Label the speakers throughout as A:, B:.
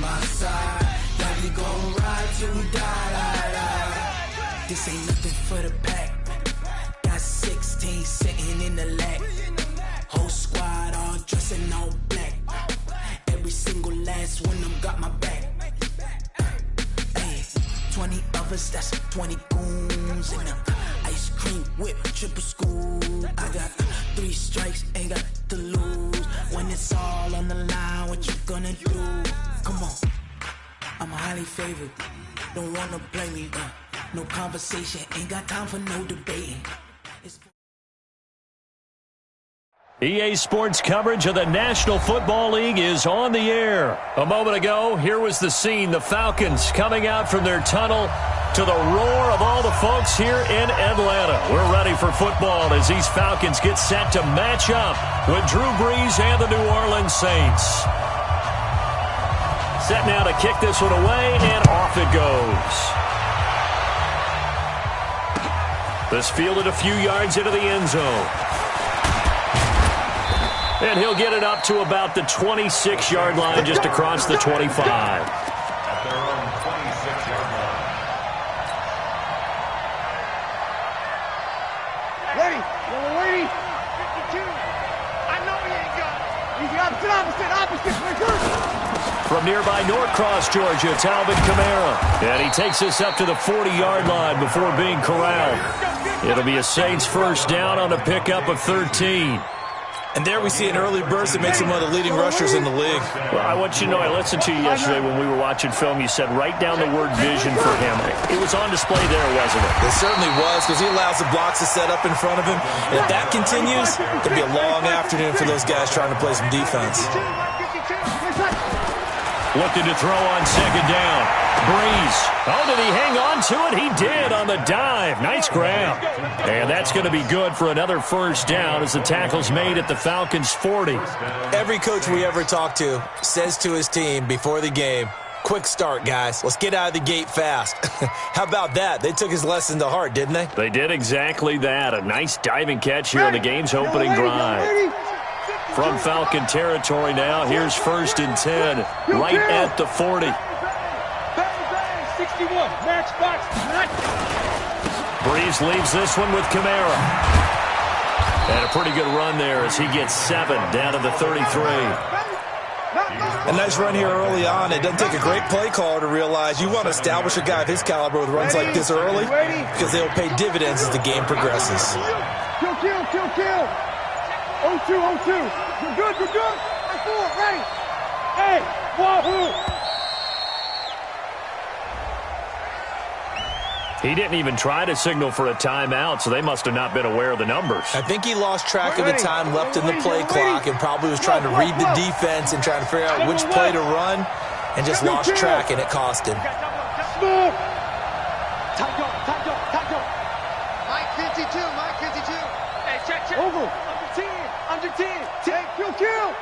A: my side. Yeah, we gon' ride till we die. This ain't nothing for the pack. Got 16 sitting in the lap. Whole squad all dressing all black. Every single last one of them got my back. 20 of us, that's 20 goons in a ice cream whip, triple school. I got 3 strikes, ain't got to lose. When it's all on the line, what you gonna do? Come on, I'm highly favored. Don't wanna blame me, no conversation, ain't got time for no debating.
B: EA Sports coverage of the National Football League is on the air. A moment ago, here was the scene. The Falcons coming out from their tunnel to the roar of all the folks here in Atlanta. We're ready for football as these Falcons get set to match up with Drew Brees and the New Orleans Saints. Set now to kick this one away, and off it goes. This fielded a few yards into the end zone. And he'll get it up to about the 26-yard line, just across the 25.
C: At their own 26-yard line.
D: Ready. Ready. 52. I know he ain't got it. He's the opposite.
B: From nearby Norcross, Georgia, Talvin Kamara. And he takes this up to the 40-yard line before being corralled. It'll be a Saints first down on a pickup of 13.
E: And there we see an early burst that makes him one of the leading rushers in the league.
B: Well, I want you to know, I listened to you yesterday when we were watching film. You said write down the word vision for him. It was on display there, wasn't it?
E: It certainly was, because he allows the blocks to set up in front of him. And if that continues, it's going to be a long afternoon for those guys trying to play some defense.
B: Looking to throw on second down. Brees. Oh, did he hang on to it? He did on the dive. Nice grab. And that's going to be good for another first down as the tackle's made at the Falcons' 40.
E: Every coach we ever talk to says to his team before the game, quick start, guys. Let's get out of the gate fast. How about that? They took his lesson to heart, didn't they?
B: They did exactly that. A nice diving catch here on the game's opening drive. From Falcon territory now, here's first and 10, right at the 40.
D: 61, match box.
B: Brees leaves this one with Kamara. And a pretty good run there as he gets 7 down to the 33.
E: A nice run here early on. It doesn't take a great play caller to realize you want to establish a guy of his caliber with runs like this early because they'll pay dividends as the game progresses.
D: Kill. 0-2. You're good. Ready. Hey, wahoo.
B: He didn't even try to signal for a timeout, so they must have not been aware of the numbers.
E: I think he lost track of the time left in the play clock and probably was trying to read the defense and trying to figure out which play to run and just lost track, and it cost him.
D: Mike 52. Hey, check. Over. Under 10. Take. Kill.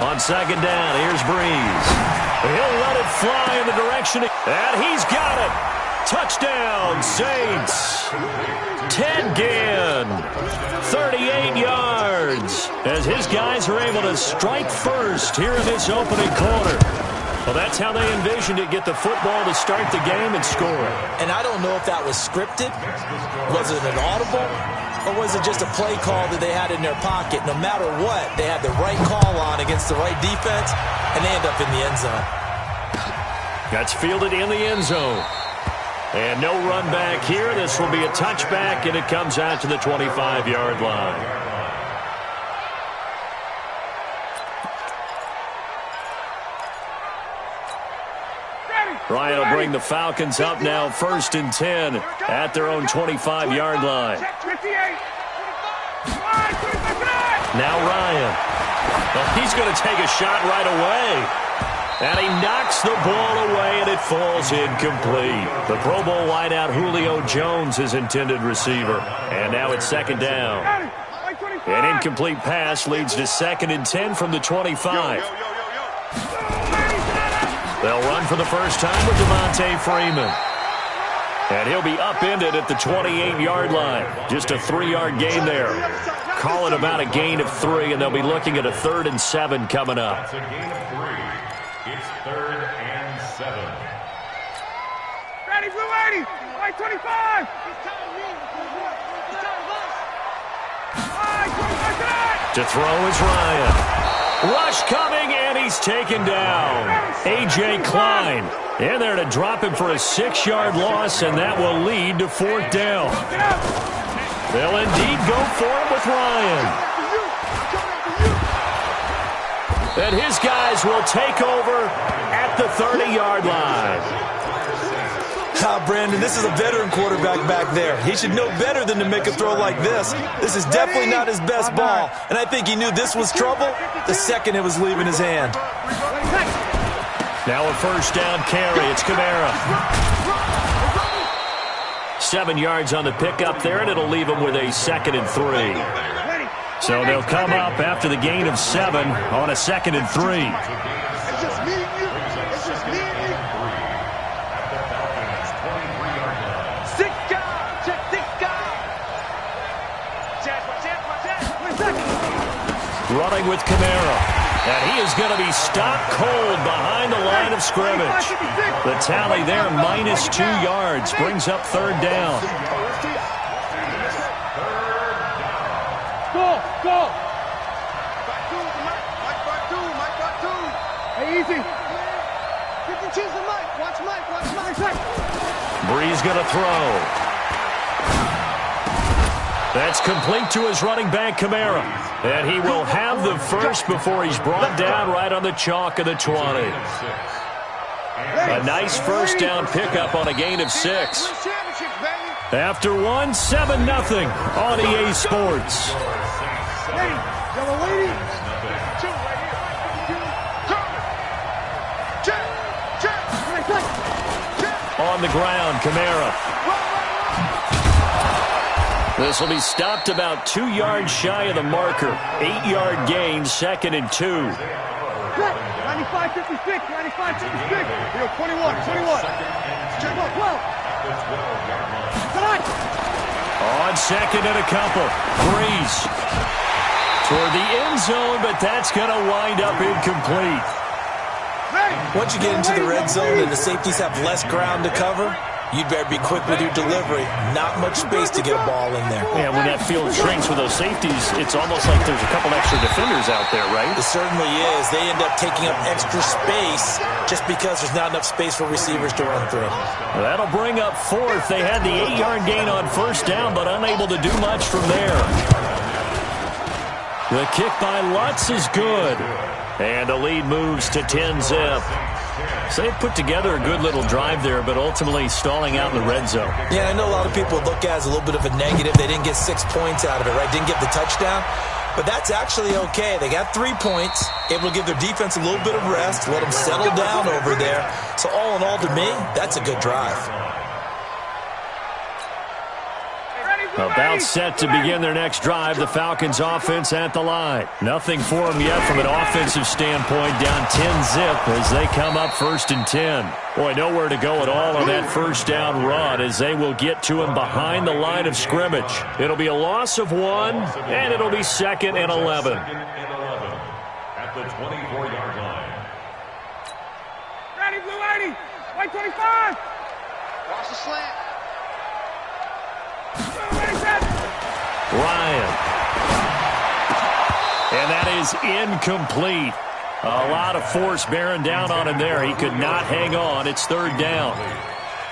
B: On second down, here's Brees. He'll let it fly in the direction, and he's got it. Touchdown, Saints. Ted Ginn, 38 yards, as his guys are able to strike first here in this opening quarter. Well, that's how they envisioned it, get the football to start the game and score it.
E: And I don't know if that was scripted. Was it an audible? Or was it just a play call that they had in their pocket? No matter what, they had the right call on against the right defense, and they end up in the end zone.
B: That's fielded in the end zone. And no run back here. This will be a touchback, and it comes out to the 25-yard line. Ryan will bring the Falcons up now, first and 10 at their own 25-yard line. Now Ryan. Well, he's going to take a shot right away. And he knocks the ball away, and it falls incomplete. The Pro Bowl wideout Julio Jones is intended receiver. And now it's second down. An incomplete pass leads to second and 10 from the 25. They'll run for the first time with Devontae Freeman. And he'll be upended at the 28-yard line. Just a 3-yard gain there. call it about a gain of 3, and they'll be looking at a 3rd and 7 coming up.
C: That's a gain of 3. It's 3rd and 7.
D: Ready, blue 80. White 25.
B: To throw is Ryan. Rush coming, and he's taken down. A.J. Klein in there to drop him for a 6-yard loss, and that will lead to 4th down. They'll indeed go for it with Ryan. And his guys will take over at the 30-yard line.
E: Brandon, this is a veteran quarterback back there. He should know better than to make a throw like this. This is definitely not his best ball, and I think he knew this was trouble the second it was leaving his hand.
B: Now a 1st down carry. It's Kamara. 7 yards on the pickup there, and it'll leave him with a 2nd and 3. So they'll come up after the gain of 7 on a 2nd and 3.
D: It's just me and you. It's just me and you. 6 guys. Check 6 guys.
B: Running with Kamara. And he is going to be stopped cold behind the line of scrimmage. The tally there, minus 2 yards, brings up 3rd down.
D: Go. Hey, easy. You can choose the mic. Watch Mike.
B: Breeze going to throw. That's complete to his running back, Kamara. And he will have the first before he's brought down right on the chalk of the 20. A nice 1st down pickup on a gain of 6. After 1, 7-0 on EA Sports.
D: Yellow lady. 2 right here.
B: On the ground, Kamara. This will be stopped about 2 yards shy of the marker. 8-yard gain, 2nd and 2.
D: 95-56. 95-56. 21. Check out 12.
B: On 2nd and a couple. Breeze toward the end zone, but that's going to wind up incomplete.
E: Once you get into the red zone and the safeties have less ground to cover, you'd better be quick with your delivery. Not much space to get a ball in there.
B: Yeah, when that field shrinks with those safeties, it's almost like there's a couple extra defenders out there, right?
E: It certainly is. They end up taking up extra space just because there's not enough space for receivers to run through.
B: Well, that'll bring up 4th. They had the 8-yard gain on 1st down, but unable to do much from there. The kick by Lutz is good. And the lead moves to 10-zip. So they put together a good little drive there, but ultimately stalling out in the red zone.
E: Yeah, I know a lot of people look at it as a little bit of a negative. They didn't get 6 points out of it, right? Didn't get the touchdown. But that's actually okay. They got 3 points, able to give their defense a little bit of rest, let them settle down over there. So all in all, to me, that's a good drive.
B: About set to begin their next drive, the Falcons offense at the line. Nothing for them yet from an offensive standpoint, down 10-zip as they come up 1st and 10. Boy, nowhere to go at all on that 1st down run as they will get to him behind the line of scrimmage. It'll be a loss of 1, and it'll be 2nd and 11.
C: At the 24-yard line.
D: Ready, blue 80. White 25. Watch the slant.
B: Ryan. And that is incomplete. A lot of force bearing down on him there. He could not hang on. It's 3rd down.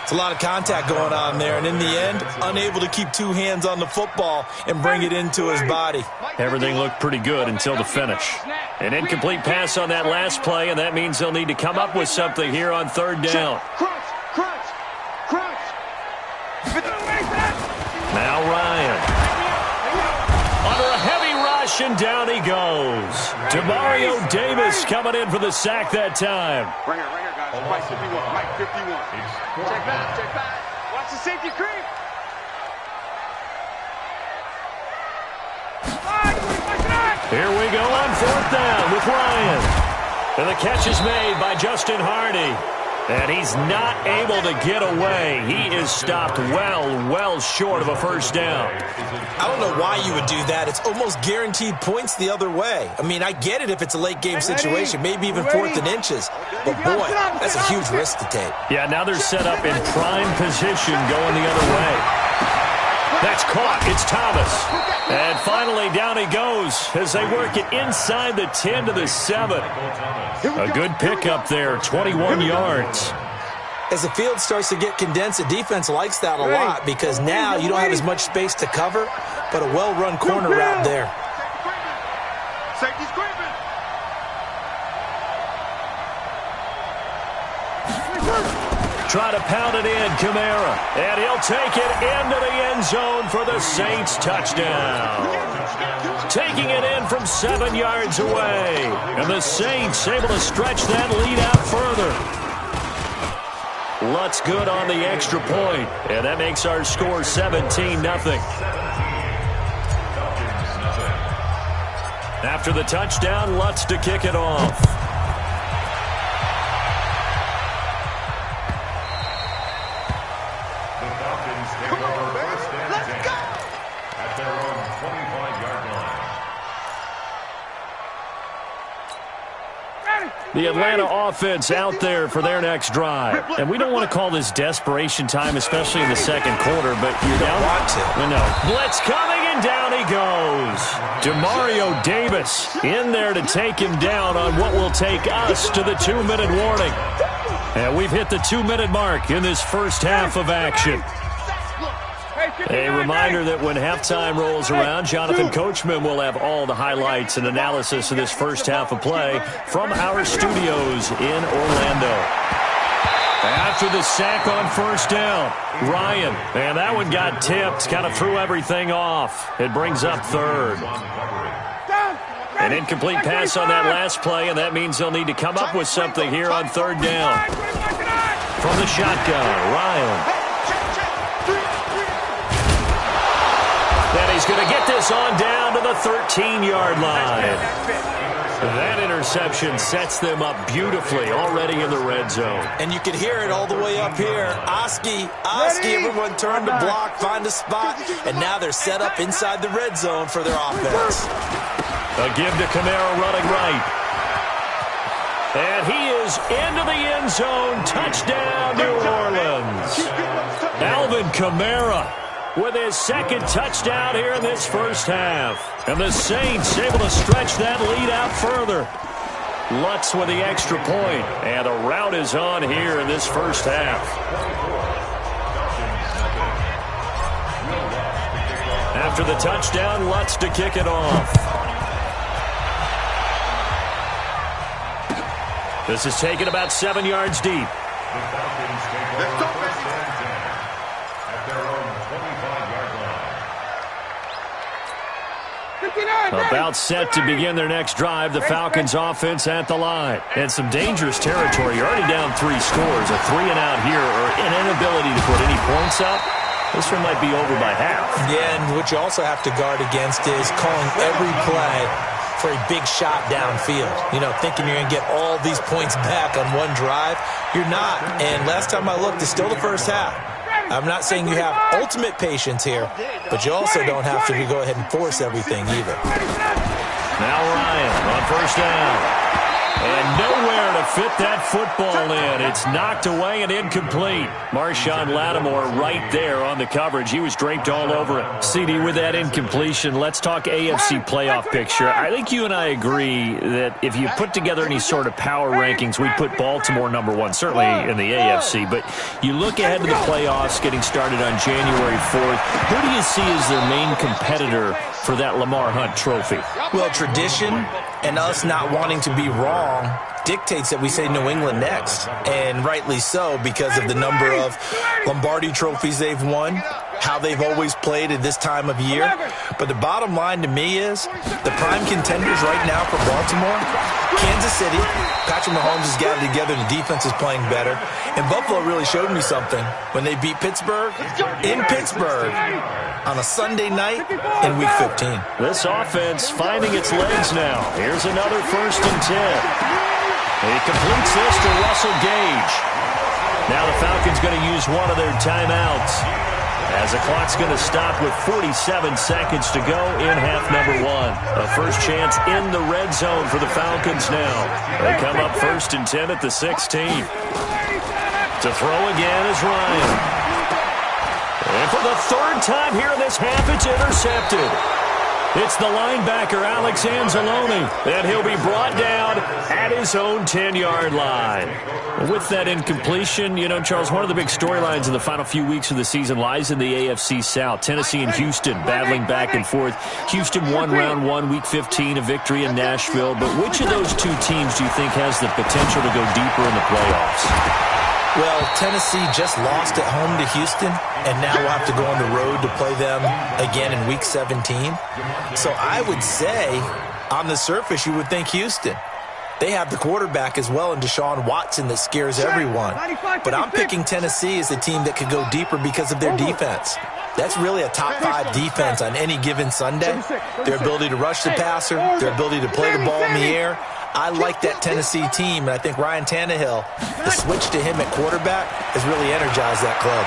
E: It's a lot of contact going on there, and in the end, unable to keep 2 hands on the football and bring it into his body.
B: Everything looked pretty good until the finish. An incomplete pass on that last play, and that means they'll need to come up with something here on 3rd down.
D: Crunch.
B: Now Ryan. Under a heavy rush, and down he goes. Demario Davis coming in for the sack that time.
D: Right here, guys. Mike 51. Check back. Watch the safety creep.
B: Here we go on 4th down with Ryan. And the catch is made by Justin Hardy. And he's not able to get away. He is stopped well short of a first down.
E: I don't know why you would do that. It's almost guaranteed points the other way. I mean, I get it if it's a late game situation, maybe even 4th and inches. But, boy, that's a huge risk to take.
B: Yeah, now they're set up in prime position going the other way. That's caught. It's Thomas. And finally, down he goes as they work it inside the 10 to the 7. A good pickup there, 21 yards.
E: As the field starts to get condensed, the defense likes that a lot because now you don't have as much space to cover, but a well-run corner route there.
D: Safety's creeping.
B: Try to pound it in, Kamara. And he'll take it into the end zone for the Saints touchdown. Taking it in from 7 yards away. And the Saints able to stretch that lead out further. Lutz good on the extra point. And that makes our score 17-0. After the touchdown, Lutz to kick it off. The Atlanta offense out there for their next drive. And we don't want to call this desperation time, especially in the second quarter, but you're down. Blitz coming, and down he goes. Demario Davis in there to take him down on what will take us to the 2-minute warning. And we've hit the 2-minute mark in this first half of action. A reminder that when halftime rolls around, Jonathan Coachman will have all the highlights and analysis of this first half of play from our studios in Orlando. After the sack on first down, Ryan, and that one got tipped, kind of threw everything off. It brings up third. An incomplete pass on that last play, and that means they'll need to come up with something here on third down. From the shotgun, Ryan. Then he's going to get this on down to the 13-yard line. That interception sets them up beautifully already in the red zone.
E: And you can hear it all the way up here. Oski, everyone turned to block, find a spot, and now they're set up inside the red zone for their offense.
B: A give to Kamara running right. And he is into the end zone. Touchdown, New Orleans. Alvin Kamara with his second touchdown here in this first half. And the Saints able to stretch that lead out further. Lutz with the extra point. And the route is on here in this first half. After the touchdown, Lutz to kick it off. This is taken about 7 yards deep. About set to begin their next drive. The Falcons offense at the line. And some dangerous territory. You're already down 3 scores. A 3-and-out here or an inability to put any points up. This one might be over by half.
E: Yeah, and what you also have to guard against is calling every play for a big shot downfield. You know, thinking you're going to get all these points back on one drive. You're not. And last time I looked, it's still the first half. I'm not saying you have ultimate patience here, but you also don't have to go ahead and force everything either.
B: Now Ryan on first down. And nowhere to fit that football in. It's knocked away and incomplete. Marshawn Lattimore right there on the coverage. He was draped all over it. CD, with that incompletion, let's talk AFC playoff picture. I think you and I agree that if you put together any sort of power rankings, we'd put Baltimore number 1, certainly in the AFC. But you look ahead to the playoffs getting started on January 4th. Who do you see as their main competitor for that Lamar Hunt trophy?
E: Well, tradition and us not wanting to be wrong dictates that we say New England next, and rightly so because of the number of Lombardi trophies they've won, how they've always played at this time of year. But the bottom line to me is the prime contenders right now for Baltimore, Kansas City. Patrick Mahomes has got it together. The defense is playing better. And Buffalo really showed me something when they beat Pittsburgh in Pittsburgh on a Sunday night in Week 15.
B: This offense finding its legs now. Here's another 1st and 10. He completes this to Russell Gage. Now the Falcons going to use one of their timeouts, as the clock's going to stop with 47 seconds to go in half number one. A first chance in the red zone for the Falcons now. They come up 1st and 10 at the 16. To throw again is Ryan. And for the 3rd time here in this half, it's intercepted. It's the linebacker, Alex Anzalone, and he'll be brought down at his own 10-yard line. With that incompletion, you know, Charles, one of the big storylines in the final few weeks of the season lies in the AFC South. Tennessee and Houston battling back and forth. Houston won round 1, week 15, a victory in Nashville. But which of those two teams do you think has the potential to go deeper in the playoffs?
E: Well, Tennessee just lost at home to Houston, and now we'll have to go on the road to play them again in Week 17. So I would say, on the surface, you would think Houston. They have the quarterback as well in Deshaun Watson that scares everyone. But I'm picking Tennessee as a team that could go deeper because of their defense. That's really a top 5 defense on any given Sunday. Their ability to rush the passer, their ability to play the ball in the air. I like that Tennessee team, and I think Ryan Tannehill, the switch to him at quarterback, has really energized that club.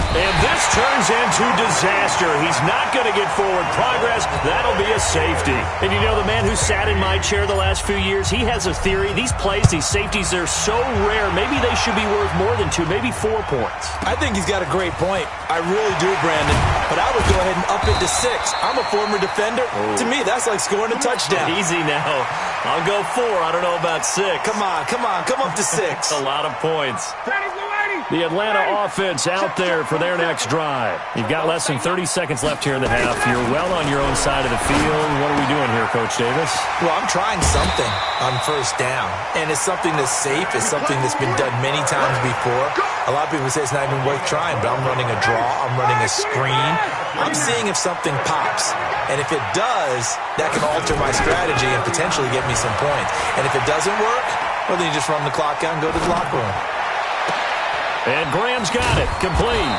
B: And this turns into disaster. He's not going to get forward progress. That'll be a safety. And you know, the man who sat in my chair the last few years, he has a theory. These plays, these safeties, they're so rare. Maybe they should be worth more than 2, maybe 4 points.
E: I think he's got a great point. I really do, Brandon. But I would go ahead and up it to 6. I'm a former defender. Oh. To me, that's like scoring a touchdown.
B: Easy now. I'll go 4. I don't know about 6.
E: Come on. Come up to 6.
B: A lot of points. The Atlanta offense out there for their next drive. You've got less than 30 seconds left here in the half. You're well on your own side of the field. What are we doing here, Coach Davis?
E: Well, I'm trying something on 1st down. And it's something that's safe. It's something that's been done many times before. A lot of people say it's not even worth trying, but I'm running a draw. I'm running a screen. I'm seeing if something pops. And if it does, that can alter my strategy and potentially get me some points. And if it doesn't work, well, then you just run the clock out and go to the locker room.
B: And Graham's got it. Complete.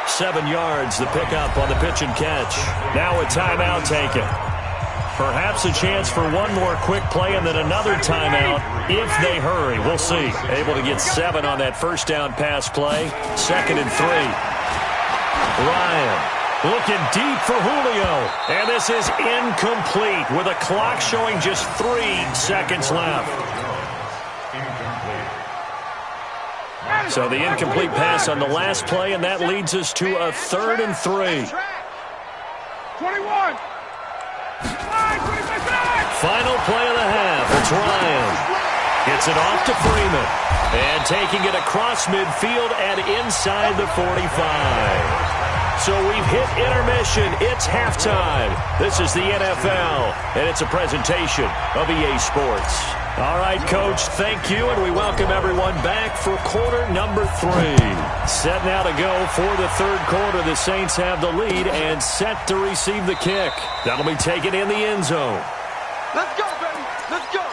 B: 7 yards, the pickup on the pitch and catch. Now a timeout taken. Perhaps a chance for one more quick play and then another timeout if they hurry. We'll see. Able to get 7 on that 1st down pass play. 2nd and 3. Ryan looking deep for Julio. And this is incomplete with a clock showing just 3 seconds left. So the incomplete pass on the last play, and that leads us to a 3rd and 3.
D: 21.
B: Final play of the half. It's Ryan. Gets it off to Freeman. And taking it across midfield and inside the 45. So we've hit intermission. It's halftime. This is the NFL, and it's a presentation of EA Sports. All right, Coach, thank you, and we welcome everyone back for quarter number 3. Set now to go for the 3rd quarter. The Saints have the lead and set to receive the kick. That'll be taken in the end zone.
D: Let's go, baby. Let's go.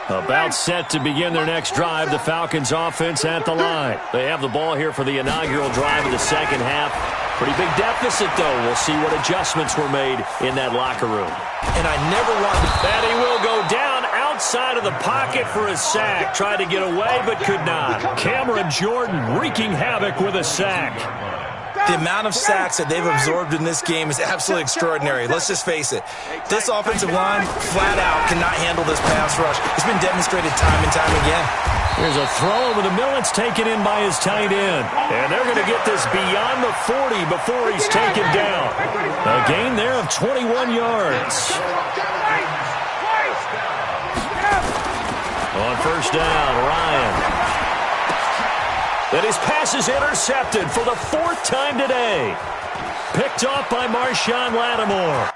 B: About set to begin their next drive, the Falcons offense at the line. They have the ball here for the inaugural drive of the 2nd half. Pretty big deficit, though. We'll see what adjustments were made in that locker room.
E: And I never wanted to...
B: And he will go down outside of the pocket for a sack. Tried to get away, but could not. Cameron Jordan wreaking havoc with a sack.
E: The amount of sacks that they've absorbed in this game is absolutely extraordinary. Let's just face it. This offensive line, flat out, cannot handle this pass rush. It's been demonstrated time and time again.
B: Here's a throw over the middle. It's taken in by his tight end. And they're going to get this beyond the 40 before he's taken down. A gain there of 21 yards. On 1st down, Ryan. And his pass is intercepted for the 4th time today. Picked off by Marshawn Lattimore.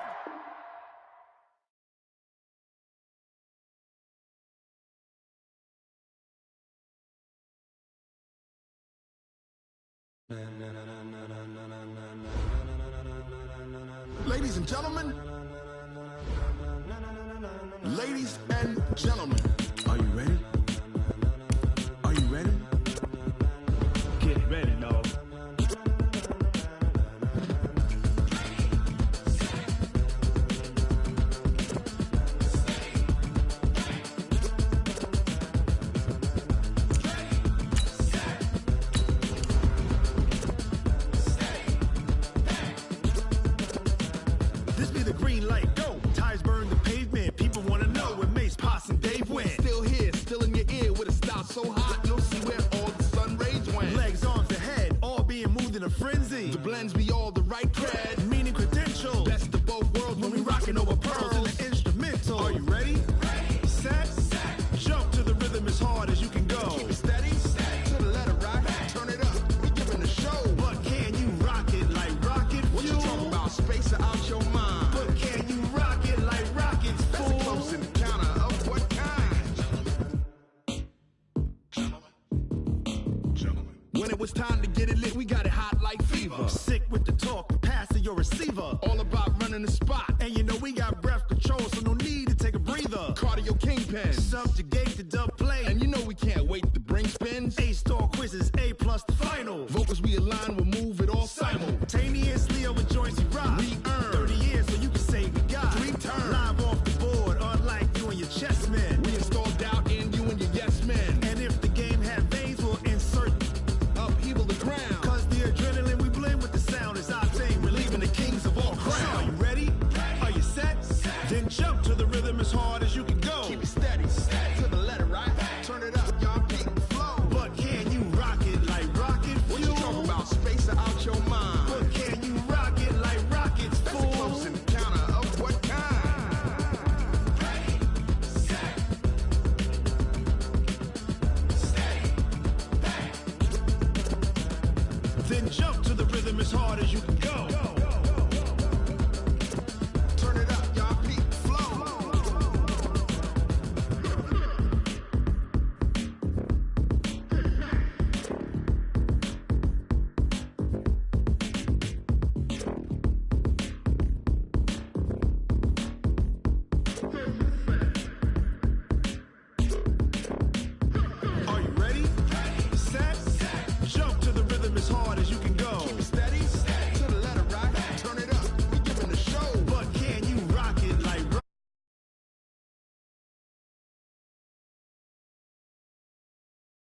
F: Ladies and gentlemen, are you ready? Are you ready? Get ready, dog. in a frenzy. The blends be all the right cred, meaning credentials. Best of both worlds when we rockin' over pearls in the instrumental. Are you ready? Set. Jump to the rhythm as hard as you can go. Keep it steady. To the letter right. Turn it up. We giving the show. But can you rock it like rocket fuel? What you talking about? Space out your mind. But can you rock it like rockets, fool? That's a close encounter of what kind? Gentlemen. When it was time to get it lit, we got it hot like fever. Sick with the talk, passing your receiver. All about running the spot. And you know we got breath control, so no need to take a breather. Cardio kingpin, subjugate the dub play. And you know we can't wait to bring spins. A-star quizzes, A+ the final. Vocals we align, we'll move it all simultaneously over joints we rock. We earn 30 years, so you can say we got 3 turns. Live off the board, unlike you and your chess men. We install doubt in you and your yes men. And if the game had veins, we'll insert upheaval the ground. Cause the adrenaline we blend with the sound is our thing. We're leaving the kings of all crowns. Are you ready? Are you set? Then jump to the rhythm as hard as you can go. Keep it steady. To the letter right. Turn it up, y'all peak the flow. But can you rock it like rocket fuel? What you talking about? Space out your mind. But can you rock it like rockets, fool? That's a close encounter of what kind? Ready, set, steady, bang. Then jump to the rhythm as hard as you can go.